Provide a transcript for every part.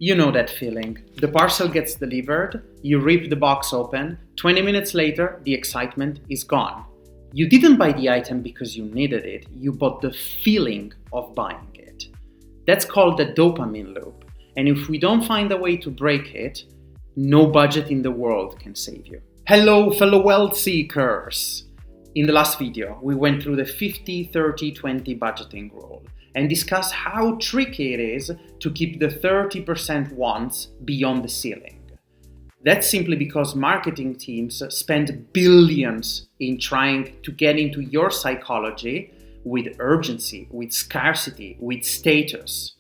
You know that feeling. The parcel gets delivered, you rip the box open, 20 minutes later, the excitement is gone. You didn't buy the item because you needed it, you bought the feeling of buying it. That's called the dopamine loop. And if we don't find a way to break it, no budget in the world can save you. Hello, fellow wealth seekers! In the last video, we went through the 50-30-20 budgeting rule and discussed how tricky it is to keep the 30% wants beyond the ceiling. That's simply because marketing teams spend billions in trying to get into your psychology with urgency, with scarcity, with status.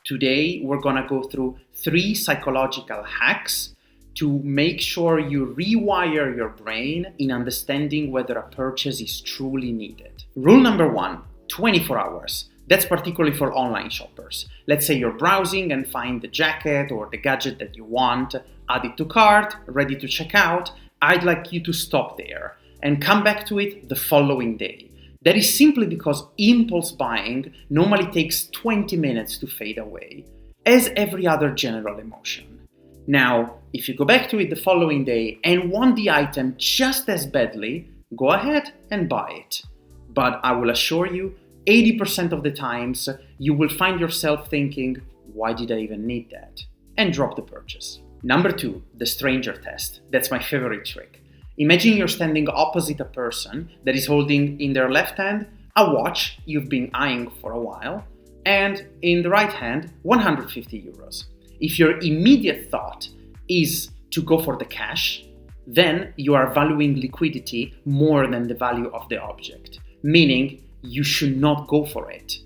Today, we're gonna go through 3 psychological hacks to make sure you rewire your brain in understanding whether a purchase is truly needed. Rule number 1, 24 hours. That's particularly for online shoppers. Let's say you're browsing and find the jacket or the gadget that you want, add it to cart, ready to check out. I'd like you to stop there and come back to it the following day. That is simply because impulse buying normally takes 20 minutes to fade away, as every other general emotion. Now, if you go back to it the following day and want the item just as badly, go ahead and buy it. But I will assure you, 80% of the times, you will find yourself thinking, why did I even need that? And drop the purchase. Number 2, the stranger test. That's my favorite trick. Imagine you're standing opposite a person that is holding in their left hand a watch you've been eyeing for a while, and in the right hand, 150 euros. If your immediate thought is to go for the cash, then you are valuing liquidity more than the value of the object, meaning you should not go for it.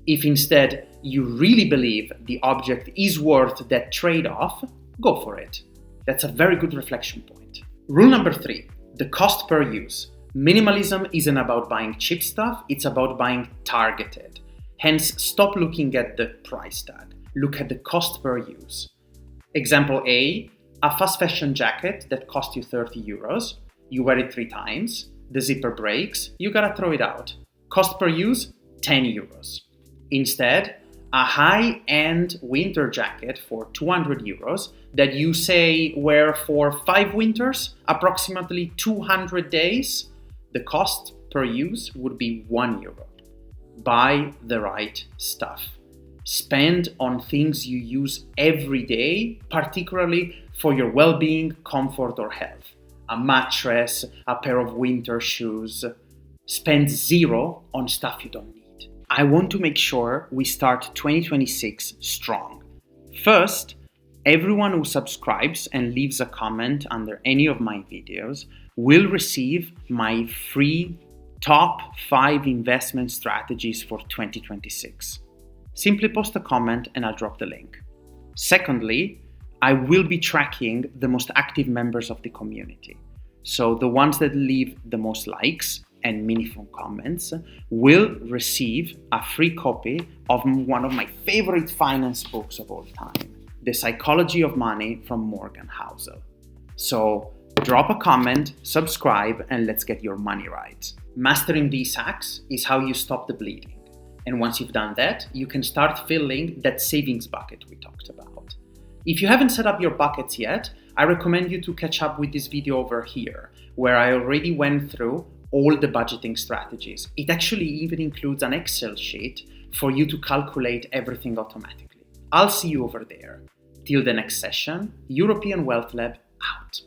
If instead you really believe the object is worth that trade-off, go for it. That's a very good reflection point. Rule number 3, the cost per use. Minimalism isn't about buying cheap stuff, it's about buying targeted. Hence, stop looking at the price tag. Look at the cost per use. Example A, a fast fashion jacket that cost you 30 euros. You wear it 3 times, the zipper breaks, you gotta throw it out. Cost per use, 10 euros. Instead, a high-end winter jacket for 200 euros that you say wear for 5 winters, approximately 200 days, the cost per use would be 1 euro. Buy the right stuff. Spend on things you use every day, particularly for your well-being, comfort, or health. A mattress, a pair of winter shoes. Spend 0 on stuff you don't need. I want to make sure we start 2026 strong. First, everyone who subscribes and leaves a comment under any of my videos will receive my free top 5 investment strategies for 2026. Simply post a comment and I'll drop the link. Secondly, I will be tracking the most active members of the community. So the ones that leave the most likes and meaningful comments will receive a free copy of one of my favorite finance books of all time, The Psychology of Money from Morgan Housel. So drop a comment, subscribe, and let's get your money right. Mastering these hacks is how you stop the bleeding. And once you've done that, you can start filling that savings bucket we talked about. If you haven't set up your buckets yet, I recommend you to catch up with this video over here, where I already went through all the budgeting strategies. It actually even includes an Excel sheet for you to calculate everything automatically. I'll see you over there. Till the next session, European Wealth Lab out.